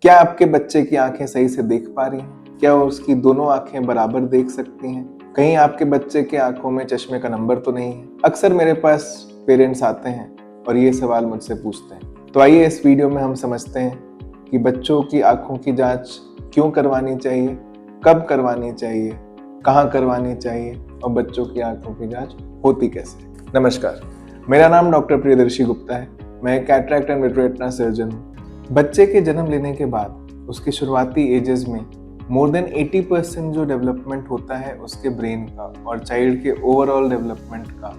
क्या आपके बच्चे की आंखें सही से देख पा रही हैं? क्या उसकी दोनों आंखें बराबर देख सकती हैं? कहीं आपके बच्चे के आंखों में चश्मे का नंबर तो नहीं है? अक्सर मेरे पास पेरेंट्स आते हैं और ये सवाल मुझसे पूछते हैं। तो आइए इस वीडियो में हम समझते हैं कि बच्चों की आंखों की जांच क्यों करवानी चाहिए, कब करवानी चाहिए, कहाँ करवानी चाहिए और बच्चों की आंखों की जांच होती कैसे। नमस्कार, मेरा नाम डॉक्टर प्रियदर्शी गुप्ता है। मैं कैटरैक्ट एंड रेटिना सर्जन हूँ। बच्चे के जन्म लेने के बाद उसके शुरुआती एजेस में मोर देन 80% जो डेवलपमेंट होता है उसके ब्रेन का और चाइल्ड के ओवरऑल डेवलपमेंट का,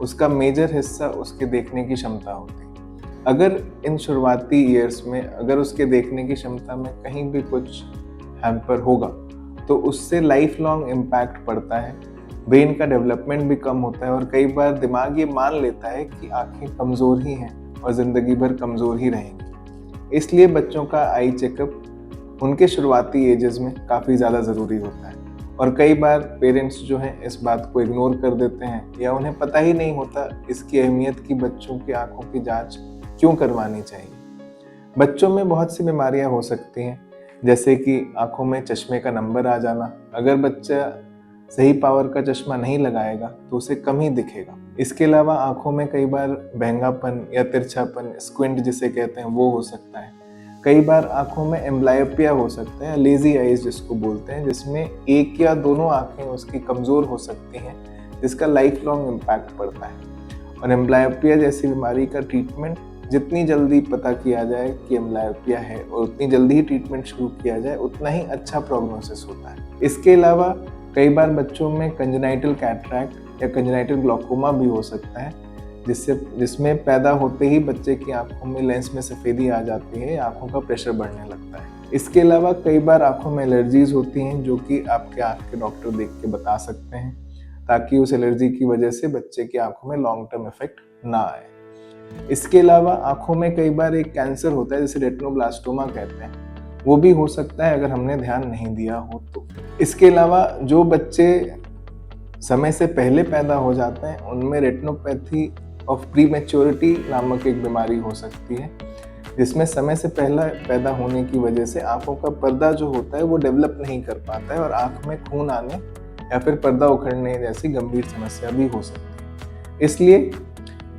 उसका मेजर हिस्सा उसके देखने की क्षमता होती है। अगर इन शुरुआती ईयर्स में अगर उसके देखने की क्षमता में कहीं भी कुछ हैम्पर होगा तो उससे लाइफ लॉन्ग इम्पैक्ट पड़ता है। ब्रेन का डेवलपमेंट भी कम होता है और कई बार दिमाग ये मान लेता है कि आंखें कमज़ोर ही हैं और ज़िंदगी भर कमज़ोर ही रहेंगी। इसलिए बच्चों का आई चेकअप उनके शुरुआती एजेस में काफ़ी ज़्यादा ज़रूरी होता है और कई बार पेरेंट्स जो हैं इस बात को इग्नोर कर देते हैं या उन्हें पता ही नहीं होता इसकी अहमियत कि बच्चों की आंखों की जांच क्यों करवानी चाहिए। बच्चों में बहुत सी बीमारियां हो सकती हैं, जैसे कि आंखों में चश्मे का नंबर आ जाना। अगर बच्चा सही पावर का चश्मा नहीं लगाएगा तो उसे कम ही दिखेगा। इसके अलावा आंखों में कई बार बहंगापन या तिरछापन, स्क्विंट जिसे कहते हैं, वो हो सकता है। कई बार आंखों में एम्ब्लायोपिया हो सकता है, लेजी आईज जिसको बोलते हैं, जिसमें एक या दोनों आंखें उसकी कमज़ोर हो सकती हैं, जिसका लाइफ लॉन्ग इम्पैक्ट पड़ता है। और एम्ब्लायोपिया जैसी बीमारी का ट्रीटमेंट जितनी जल्दी पता किया जाए कि एम्ब्लायोपिया है और उतनी जल्दी ही ट्रीटमेंट शुरू किया जाए, उतना ही अच्छा प्रोग्नोसिस होता है। इसके अलावा कई बार बच्चों में कंजेनाइटल कैटरैक्ट या कंजेनाइटल ग्लॉकोमा भी हो सकता है, जिसमें पैदा होते ही बच्चे की आंखों में लेंस में सफ़ेदी आ जाती है, आंखों का प्रेशर बढ़ने लगता है। इसके अलावा कई बार आंखों में एलर्जीज होती हैं जो कि आपके आंख के डॉक्टर देख के बता सकते हैं, ताकि उस एलर्जी की वजह से बच्चे की आंखों में लॉन्ग टर्म इफेक्ट ना आए। इसके अलावा आंखों में कई बार एक कैंसर होता है जिसे रेटिनोब्लास्टोमा कहते हैं, वो भी हो सकता है अगर हमने ध्यान नहीं दिया हो तो। इसके अलावा जो बच्चे समय से पहले पैदा हो जाते हैं उनमें रेटिनोपैथी ऑफ प्रीमेच्योरिटी नामक एक बीमारी हो सकती है, जिसमें समय से पहला पैदा होने की वजह से आंखों का पर्दा जो होता है वो डेवलप नहीं कर पाता है और आंख में खून आने या फिर पर्दा उखड़ने जैसी गंभीर समस्या भी हो सकती है। इसलिए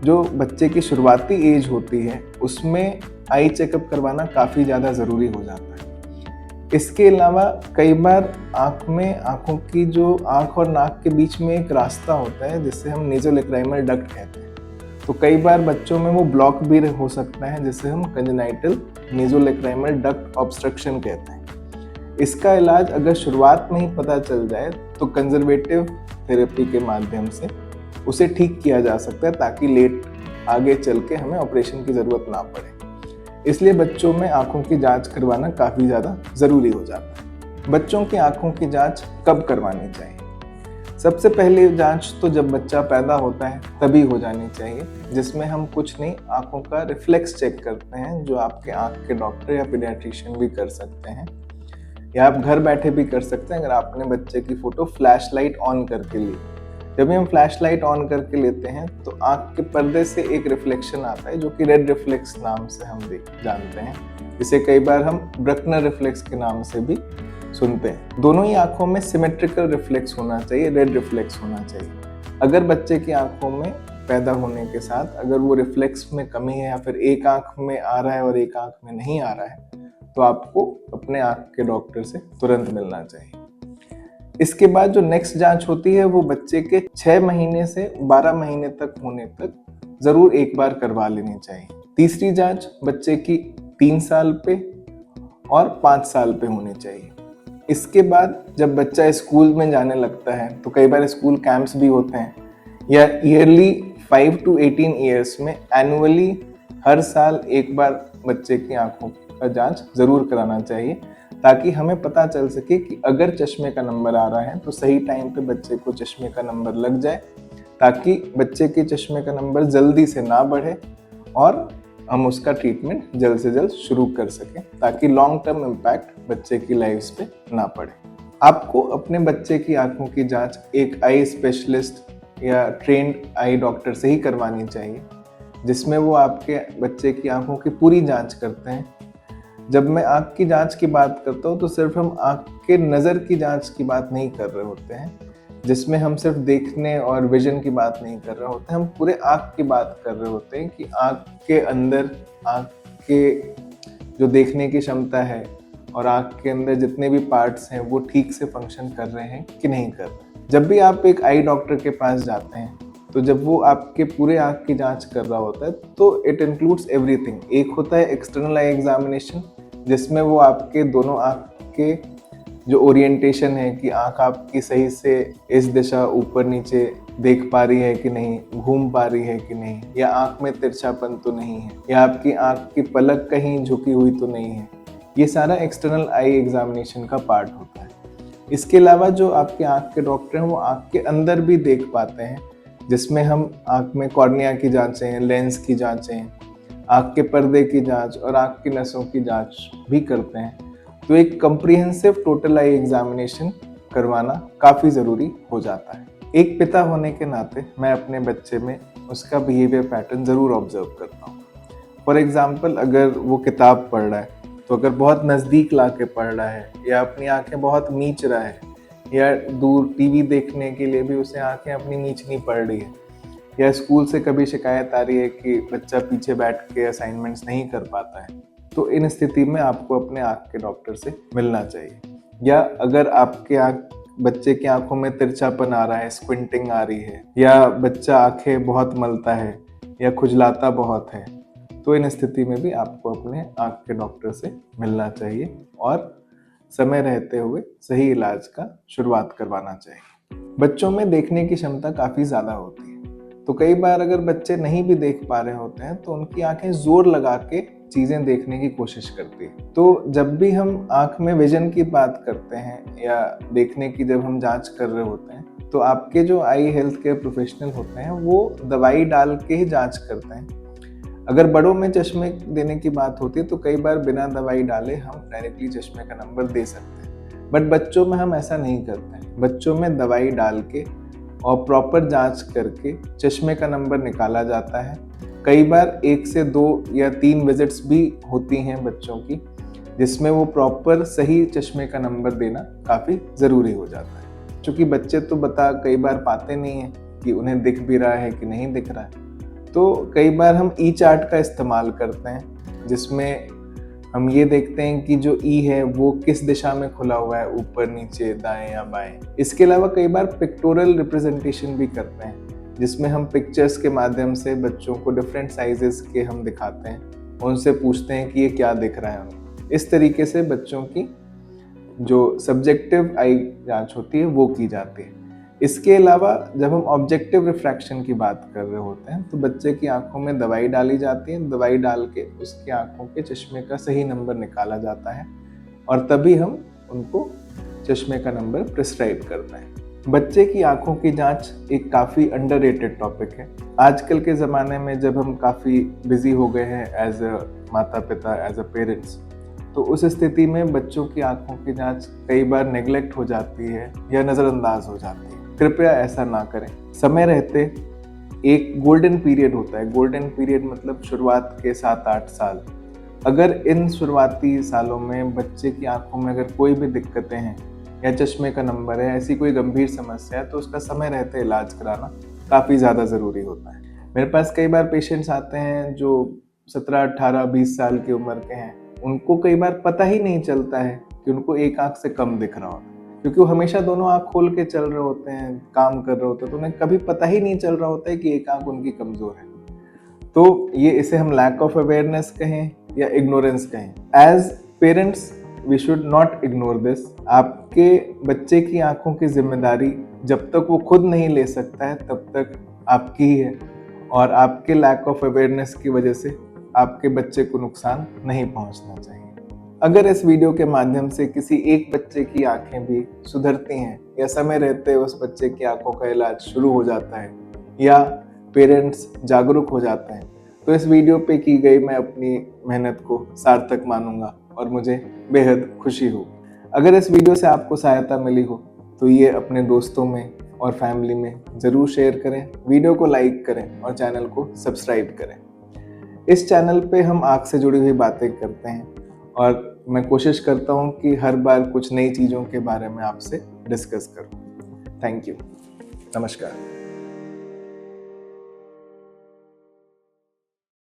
जो बच्चे की शुरुआती एज होती है उसमें आई चेकअप करवाना काफ़ी ज़्यादा ज़रूरी हो जाता है। इसके अलावा कई बार आँखों की जो आँख और नाक के बीच में एक रास्ता होता है जिसे हम नेज़ोलैक्राइमल डक्ट कहते हैं, तो कई बार बच्चों में वो ब्लॉक भी हो सकता है जिसे हम कंजेनाइटल नेज़ोलैक्राइमल डक्ट ऑब्स्ट्रक्शन कहते हैं। इसका इलाज अगर शुरुआत में ही पता चल जाए तो कंजर्वेटिव थेरेपी के माध्यम से उसे ठीक किया जा सकता है, ताकि लेट आगे चल के हमें ऑपरेशन की ज़रूरत ना पड़े। इसलिए बच्चों में आंखों की जांच करवाना काफ़ी ज़्यादा ज़रूरी हो जाता है। बच्चों की आंखों की जांच कब करवानी चाहिए? सबसे पहले जांच तो जब बच्चा पैदा होता है तभी हो जानी चाहिए, जिसमें हम कुछ नहीं, आंखों का रिफ्लेक्स चेक करते हैं, जो आपके आंख के डॉक्टर या पीडियाट्रिशियन भी कर सकते हैं, या आप घर बैठे भी कर सकते हैं अगर आपने बच्चे की फ़ोटो फ्लैश लाइट ऑन करके ली। जब भी हम फ्लैश लाइट ऑन करके लेते हैं तो आंख के पर्दे से एक रिफ्लेक्शन आता है जो कि रेड रिफ्लेक्स नाम से हम जानते हैं, जिसे कई बार हम ब्रकनर रिफ्लेक्स के नाम से भी सुनते हैं। दोनों ही आंखों में सिमेट्रिकल रिफ्लेक्स होना चाहिए, रेड रिफ्लेक्स होना चाहिए। अगर बच्चे की आंखों में पैदा होने के साथ अगर वो रिफ्लेक्स में कमी है या फिर एक आंख में आ रहा है और एक आंख में नहीं आ रहा है, तो आपको अपने आंख के डॉक्टर से तुरंत मिलना चाहिए। इसके बाद जो नेक्स्ट जांच होती है वो बच्चे के 6 महीने से 12 महीने तक होने तक ज़रूर एक बार करवा लेनी चाहिए। तीसरी जांच बच्चे की 3 साल पे और 5 साल पे होनी चाहिए। इसके बाद जब बच्चा स्कूल में जाने लगता है तो कई बार स्कूल कैंप्स भी होते हैं, या ईयरली 5 to 18 ईयर्स में एनुअली हर साल एक बार बच्चे की आंखों का जांच ज़रूर कराना चाहिए, ताकि हमें पता चल सके कि अगर चश्मे का नंबर आ रहा है तो सही टाइम पे बच्चे को चश्मे का नंबर लग जाए, ताकि बच्चे के चश्मे का नंबर जल्दी से ना बढ़े और हम उसका ट्रीटमेंट जल्द से जल्द शुरू कर सकें, ताकि लॉन्ग टर्म इम्पैक्ट बच्चे की लाइफ पे ना पड़े। आपको अपने बच्चे की आंखों की जांच एक आई स्पेशलिस्ट या ट्रेंड आई डॉक्टर से ही करवानी चाहिए, जिसमें वो आपके बच्चे की आंखों की पूरी जांच करते हैं, जब मैं आँख की जांच की बात करता हूँ तो सिर्फ हम आँख के नज़र की जांच की बात नहीं कर रहे होते हैं, जिसमें हम सिर्फ देखने और विजन की बात नहीं कर रहे होते हैं, हम पूरे आँख की बात कर रहे होते हैं कि आँख के अंदर आँख के जो देखने की क्षमता है और आँख के अंदर जितने भी पार्ट्स हैं वो ठीक से फंक्शन कर रहे हैं कि नहीं कर रहे। जब भी आप एक आई डॉक्टर के पास जाते हैं तो जब वो आपके पूरे आँख की जांच कर रहा होता है तो इट इंक्लूड्स एवरीथिंग। एक होता है एक्सटर्नल आई एग्जामिनेशन, जिसमें वो आपके दोनों आँख के जो ओरिएंटेशन है कि आँख आपकी सही से इस दिशा ऊपर नीचे देख पा रही है कि नहीं, घूम पा रही है कि नहीं, या आँख में तिरछापन तो नहीं है, या आपकी आँख की पलक कहीं झुकी हुई तो नहीं है। ये सारा एक्सटर्नल आई एग्जामिनेशन का पार्ट होता है। इसके अलावा जो आपके आँख के डॉक्टर हैं वो आँख के अंदर भी देख पाते हैं, जिसमें हम आँख में कॉर्निया की जांचें, लेंस की जांचें, आँख के पर्दे की जांच और आँख की नसों की जांच भी करते हैं। तो एक कम्प्रिहेंसिव टोटल आई एग्जामिनेशन करवाना काफ़ी ज़रूरी हो जाता है। एक पिता होने के नाते मैं अपने बच्चे में उसका बिहेवियर पैटर्न ज़रूर ऑब्जर्व करता हूँ। फॉर एग्जाम्पल, अगर वो किताब पढ़ रहा है तो अगर बहुत नज़दीक ला के पढ़ रहा है या अपनी आँखें बहुत मींच रहा है, या दूर टीवी देखने के लिए भी उसे आँखें अपनी नीचनी पड़ रही है, या स्कूल से कभी शिकायत आ रही है कि बच्चा पीछे बैठ के असाइनमेंट्स नहीं कर पाता है, तो इन स्थिति में आपको अपने आँख के डॉक्टर से मिलना चाहिए। या अगर आपके बच्चे की आंखों में तिरछापन आ रहा है, स्क्विंटिंग आ रही है, या बच्चा आंखें बहुत मलता है या खुजलाता बहुत है, तो इन स्थिति में भी आपको अपने आँख के डॉक्टर से मिलना चाहिए और समय रहते हुए सही इलाज का शुरुआत करवाना चाहिए। बच्चों में देखने की क्षमता काफ़ी ज़्यादा होती है, तो कई बार अगर बच्चे नहीं भी देख पा रहे होते हैं तो उनकी आंखें जोर लगा के चीज़ें देखने की कोशिश करती है। तो जब भी हम आंख में विजन की बात करते हैं या देखने की जब हम जांच कर रहे होते हैं, तो आपके जो आई हेल्थ केयर प्रोफेशनल होते हैं वो दवाई डाल के ही जांच करते हैं। अगर बड़ों में चश्मे देने की बात होती है तो कई बार बिना दवाई डाले हम डायरेक्टली चश्मे का नंबर दे सकते हैं, बट बच्चों में हम ऐसा नहीं करते हैं। बच्चों में दवाई डाल के और प्रॉपर जांच करके चश्मे का नंबर निकाला जाता है। कई बार 1 से 2 या 3 विजिट्स भी होती हैं बच्चों की, जिसमें वो प्रॉपर सही चश्मे का नंबर देना काफ़ी ज़रूरी हो जाता है। क्योंकि बच्चे तो बता कई बार पाते नहीं हैं कि उन्हें दिख भी रहा है कि नहीं दिख रहा है, तो कई बार हम ई चार्ट का इस्तेमाल करते हैं, जिसमें हम ये देखते हैं कि जो ई है वो किस दिशा में खुला हुआ है, ऊपर नीचे दाएं या बाएं। इसके अलावा कई बार पिक्टोरल रिप्रेजेंटेशन भी करते हैं, जिसमें हम पिक्चर्स के माध्यम से बच्चों को डिफरेंट साइजेस के हम दिखाते हैं, उनसे पूछते हैं कि ये क्या दिख रहा है उन्हें। इस तरीके से बच्चों की जो सब्जेक्टिव आई जांच होती है वो की जाती है। इसके अलावा जब हम ऑब्जेक्टिव रिफ्रैक्शन की बात कर रहे होते हैं तो बच्चे की आंखों में दवाई डाली जाती है, दवाई डाल के उसकी आंखों के चश्मे का सही नंबर निकाला जाता है और तभी हम उनको चश्मे का नंबर प्रिस्क्राइब करते हैं। बच्चे की आंखों की जांच एक काफ़ी अंडररेटेड टॉपिक है। आजकल के ज़माने में जब हम काफ़ी बिजी हो गए हैं एज अ माता पिता, एज अ पेरेंट्स, तो उस स्थिति में बच्चों की आंखों की जांच कई बार नेग्लेक्ट हो जाती है या नज़रअंदाज हो जाती है। कृपया ऐसा ना करें। समय रहते एक गोल्डन पीरियड होता है। गोल्डन पीरियड मतलब शुरुआत के 7-8 साल। अगर इन शुरुआती सालों में बच्चे की आंखों में अगर कोई भी दिक्कतें हैं या चश्मे का नंबर है, ऐसी कोई गंभीर समस्या है, तो उसका समय रहते इलाज कराना काफ़ी ज़्यादा ज़रूरी होता है। मेरे पास कई बार पेशेंट्स आते हैं जो 17, 18, 20 साल की उम्र के हैं। उनको कई बार पता ही नहीं चलता है कि उनको एक आंख से कम दिख रहा होता है, क्योंकि वो हमेशा दोनों आंख खोल के चल रहे होते हैं, काम कर रहे होते हैं, तो उन्हें कभी पता ही नहीं चल रहा होता है कि एक आंख उनकी कमज़ोर है। तो ये इसे हम लैक ऑफ अवेयरनेस कहें या इग्नोरेंस कहें। As parents we should not ignore this. आपके बच्चे की आंखों की जिम्मेदारी जब तक वो खुद नहीं ले सकता है तब तक आपकी ही है, और आपके लैक ऑफ अवेयरनेस की वजह से आपके बच्चे को नुकसान नहीं पहुंचना चाहिए। अगर इस वीडियो के माध्यम से किसी एक बच्चे की आंखें भी सुधरती हैं या समय रहते उस बच्चे की आंखों का इलाज शुरू हो जाता है या पेरेंट्स जागरूक हो जाते हैं, तो इस वीडियो पे की गई मैं अपनी मेहनत को सार्थक मानूंगा और मुझे बेहद खुशी हो। अगर इस वीडियो से आपको सहायता मिली हो तो ये अपने दोस्तों में और फैमिली में ज़रूर शेयर करें, वीडियो को लाइक करें और चैनल को सब्सक्राइब करें। इस चैनल पे हम आँख से जुड़ी हुई बातें करते हैं और मैं कोशिश करता हूँ कि हर बार कुछ नई चीज़ों के बारे में आपसे डिस्कस करूँ। Thank you. नमस्कार।